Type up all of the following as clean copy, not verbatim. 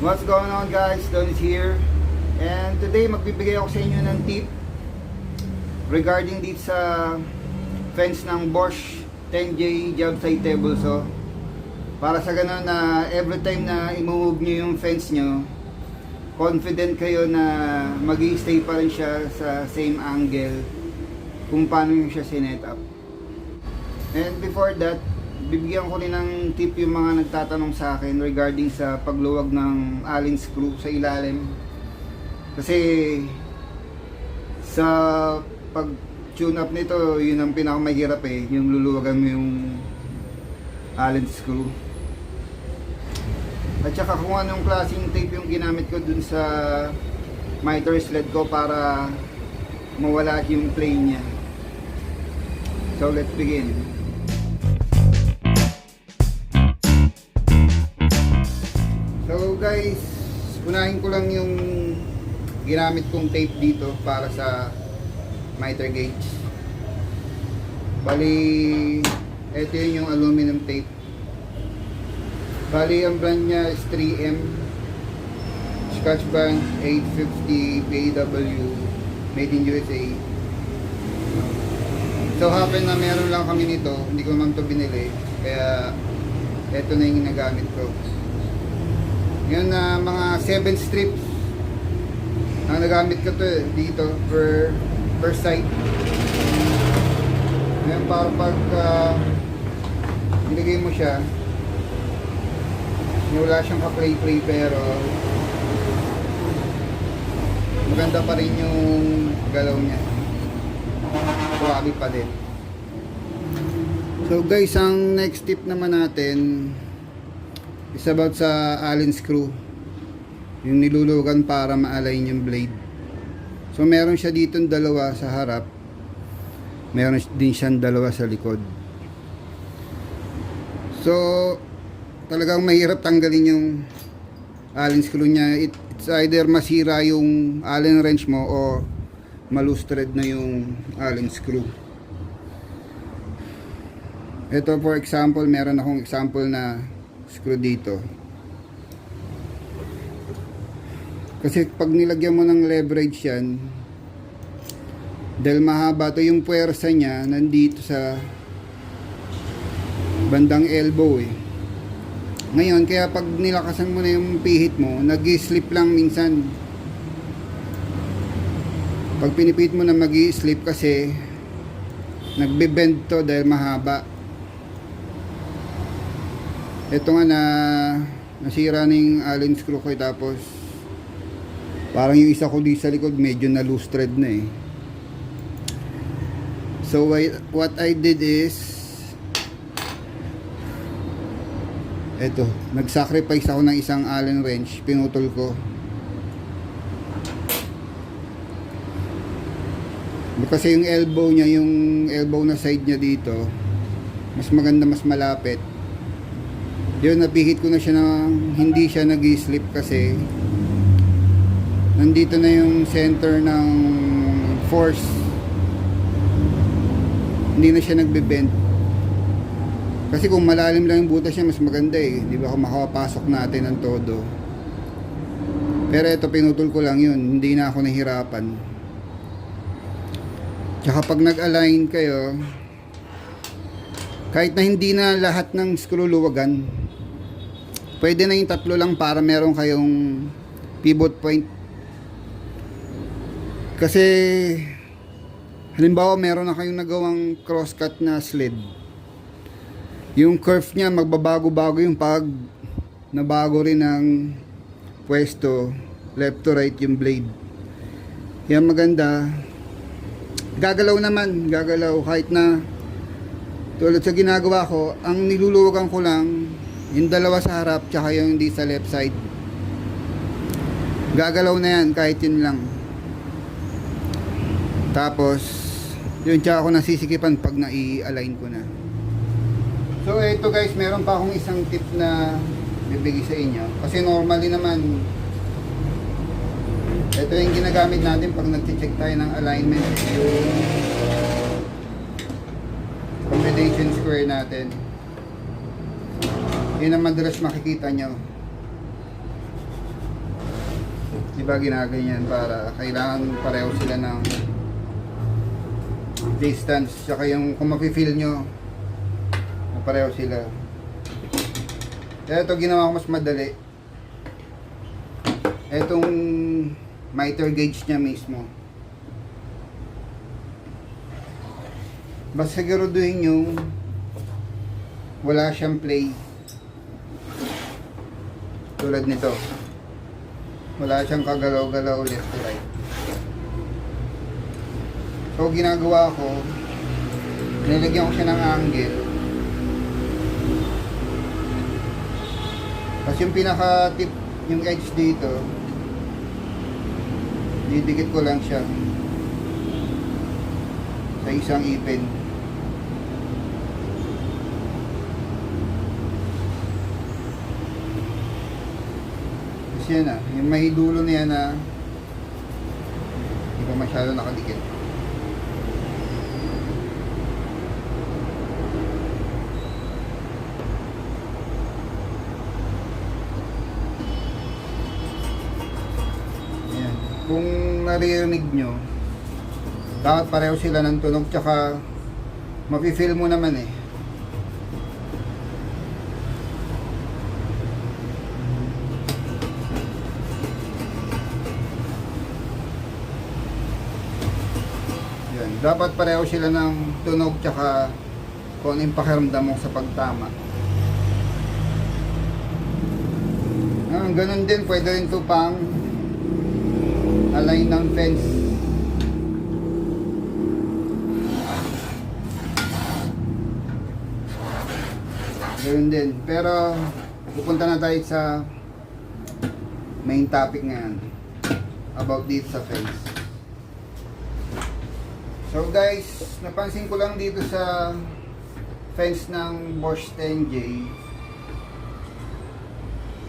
What's going on guys? Don is here. And today magbibigay ako sa inyo ng tip regarding dito sa fence ng Bosch 10J job site table saw. Para sa ganun na every time na i-move nyo yung fence nyo, confident kayo na mag-i-stay pa rin siya sa same angle kung paano nyo siya sinet up. And before that, bibigyan ko rin ng tip yung mga nagtatanong sa akin regarding sa pagluwag ng allen screw sa ilalim. Kasi sa pag tune up nito, yun ang pinakamahirap yung luluwagan mo yung allen screw. At saka kung anong klaseng tape yung ginamit ko dun sa miter sled ko para mawala yung plane niya. So let's begin. So guys, unahin ko lang yung ginamit kong tape dito para sa miter gauge. Bali, ito yun yung aluminum tape. Bali, ang brand niya is 3M Scotch Band 850 PW, made in USA. So happen na meron lang kami nito, hindi ko naman ito binili, kaya ito na yung ginagamit ko. Yun na mga 7 strips ang nagamit ko to dito per side. Ngayon para pag nilagay mo siya, wala siyang ka-play pero maganda pa rin yung galaw niya. Suwabi pa din. So guys, ang next tip naman natin is about sa allen screw, yung nilulugan para ma-align yung blade. So meron siya dito dalawa sa harap, meron din siyang dalawa sa likod. So talagang mahirap tanggalin yung allen screw niya. It's either masira yung allen wrench mo o ma-loose thread na yung allen screw. Ito for example, meron akong example na screw dito. Kasi pag nilagyan mo ng leverage yan, dahil mahaba to, yung puwersa niya nandito sa bandang elbow Ngayon, kaya pag nilakasan mo na yung pihit mo, nag-slip lang minsan. Pag pinipihit mo na mag-slip kasi nagbe-bend to dahil mahaba. Ito nga nasira na yung allen screw ko, tapos parang yung isa ko di sa likod medyo na loose thread na So what I did is eto, nag-sacrifice ako ng isang allen wrench, pinutol ko. Kasi yung elbow niya, yung elbow na side niya dito, mas maganda, mas malapit. Yun, napihit ko na siya na hindi siya nag-slip kasi nandito na yung center ng force. Hindi na siya nagbe-bend. Kasi kung malalim lang yung butas niya, mas maganda di ba, kung makapasok natin ng todo. Pero ito, pinutol ko lang yun, hindi na ako nahirapan. Tsaka pag nag-align kayo, kahit na hindi na lahat ng screw luwagan, pwede na yung tatlo lang para meron kayong pivot point. Kasi halimbawa meron na kayong nagawang crosscut na sled, yung curve niya magbabago-bago yung pag nabago rin ng pwesto, left to right yung blade. Yan maganda. Gagalaw naman, gagalaw kahit na tulad sa ginagawa ko, ang niluluwagan ko lang yung dalawa sa harap tsaka yung hindi sa left side. Gagalaw na yan kahit yun lang. Tapos yun, tsaka ako nasisikipan pag na-i-align ko na. So ito guys, meron pa akong isang tip na bibigay sa inyo. Kasi normally naman, ito yung ginagamit natin pag nag-check tayo ng alignment, yung combination square natin. Yun ang madalas makikita nyo. Diba ginaganyan para kailangan pareho sila ng distance. Tsaka yung kung mafe-feel nyo na pareho sila. Kaya ito ginawa ko mas madali. Itong meter gauge niya mismo. Basta siguraduhin yung wala siyang play. Tulad nito. Wala siyang kagalaw-galaw left to right. So ginagawa ko, nilagyan ko siya ng angle. Tapos yung pinaka-tip, yung edge dito, didikit ko lang siya sa isang ipin. Yan na, yung may dulo niya na hindi pa masyado nakadikit. Yan. Kung naririnig nyo, dapat pareho sila ng tunog, tsaka mafe-feel mo naman eh. Dapat pareho sila ng tunog, tsaka kung ano yung pakiramdam mo sa pagtama. Ganun din, pwede rin ito pang align ng fence. Ganun din. Pero pupunta na tayo sa main topic ngayon about dito sa fence. So guys, napansin ko lang dito sa fence ng Bosch 10J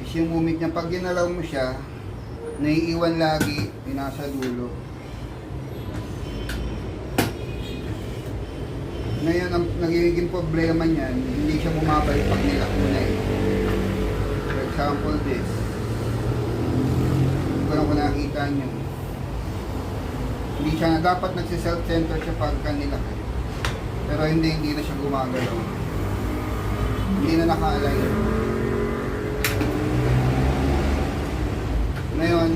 is yung umit niya, pag ginalaw mo siya, naiiwan lagi yung nasa dulo. Ngayon, ang nagiging problema niyan, hindi siya bumabalik pag nilak mo na eh. For example, this. Kung nakita nyo, hindi siya, dapat nagsi-self-center siya pagka nilak. Pero hindi na siya gumagalaw. Hindi na naka-align. Ngayon,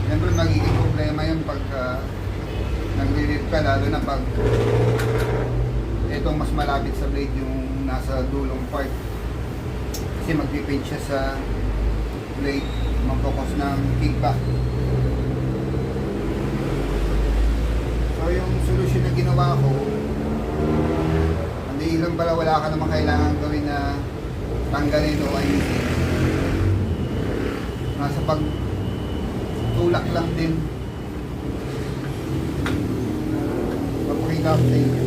siyempre magiging problema yun pagka nagre-rip ka, lalo na pag itong mas malapit sa blade yung nasa dulong part. Kasi mag-depend siya sa blade, mag-focus ng kickback. So yung solution na ginawa ko, hindi lang pala, wala ka naman kailangan gawin na tanggalin o ayusin. Nasa pagtulak lang din. Papakita ko sa inyo.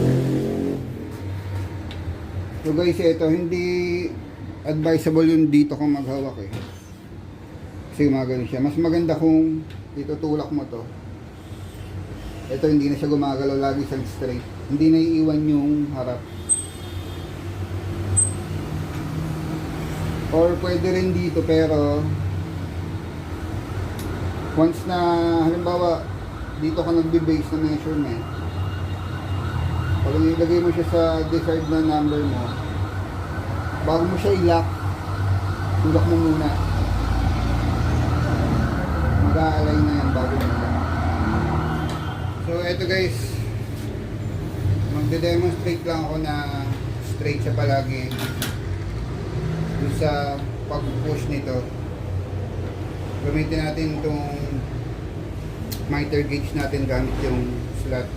So guys, ito hindi advisable yung dito kung maghawak eh. Kasi gumagano siya. Mas maganda kung itutulak mo to. Ito hindi na siya gumagalaw, lagi siyang straight. Hindi na iiwan yung harap. Or pwede rin dito, pero once na halimbawa dito ka nagbe-base na measurement, pag ilagay mo siya sa desired na number mo, bago mo siya i-lock, tulak mo muna. Mag-a-align na yan bago mo i-lock. So eto guys, magde-demonstrate lang ako na straight siya palagi dun sa pag-push nito. Gamitin natin itong meter gauge natin gamit yung slot.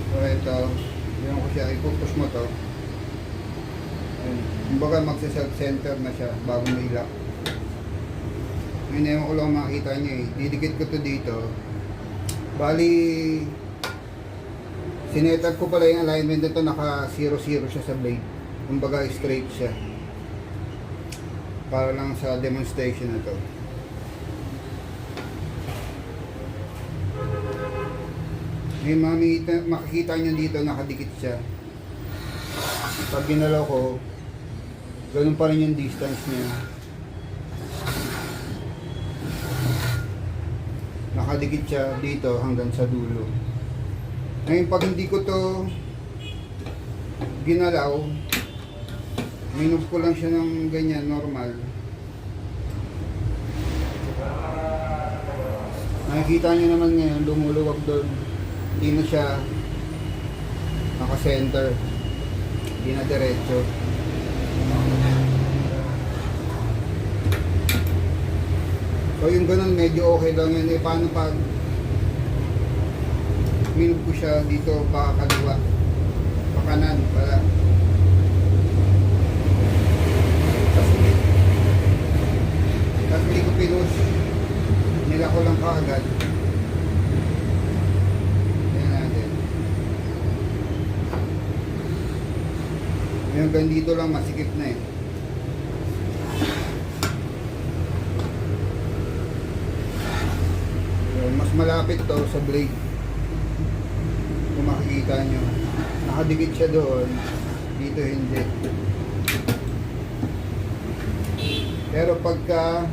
So ito, yun ko siya, ipupush mo to. Kumbaga magsa-self-center na siya bago mo i-lock. Ngayon ewan ko lang makikita niya eh. Didikit ko to dito. Bali, sinetag ko pala yung alignment nito, naka 0-0 siya sa blade. Kumbaga straight siya. Para lang sa demonstration na to. Ngayon makikita nyo dito nakadikit siya. Pag ginalaw ko, Ganun pa rin yung distance niya. Nakadikit siya dito hanggang sa dulo. Ngayon pag hindi ko to ginalaw, minove ko lang siya ng ganyan, normal. Nakikita niyo naman ngayon, lumuluwag doon. Hindi na siya naka-center. Hindi na diretso. So yung ganun, medyo okay lang yun. Paano pag minove ko siya dito, baka kaliwa, baka kanan pala. Tapos hindi ko pinush, nila ko lang kaagad. Ayan natin. Yung ganito lang, masikip na eh. So, mas malapit to sa blade. Kung makikita nyo, nakadikit siya doon, dito hindi. Pero pagka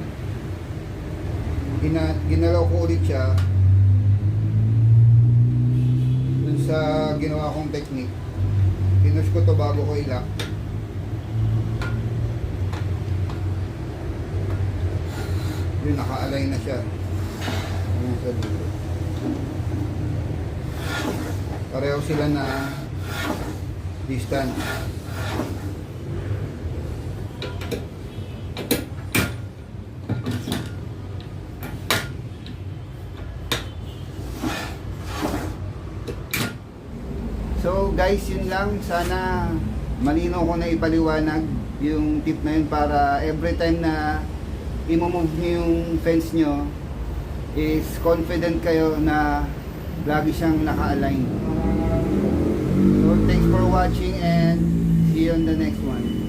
ginalaw ko ulit siya dun sa ginawa kong technique, pinush ko to bago ko ilak. Yun, naka-align na siya. Ayan sa dulo. Pareho sila na distance. So guys, yun lang. Sana malinaw ko na ipaliwanag yung tip na yun para every time na i-move nyo yung fence nyo is confident kayo na lagi siyang naka-align. So thanks for watching and see you on the next one.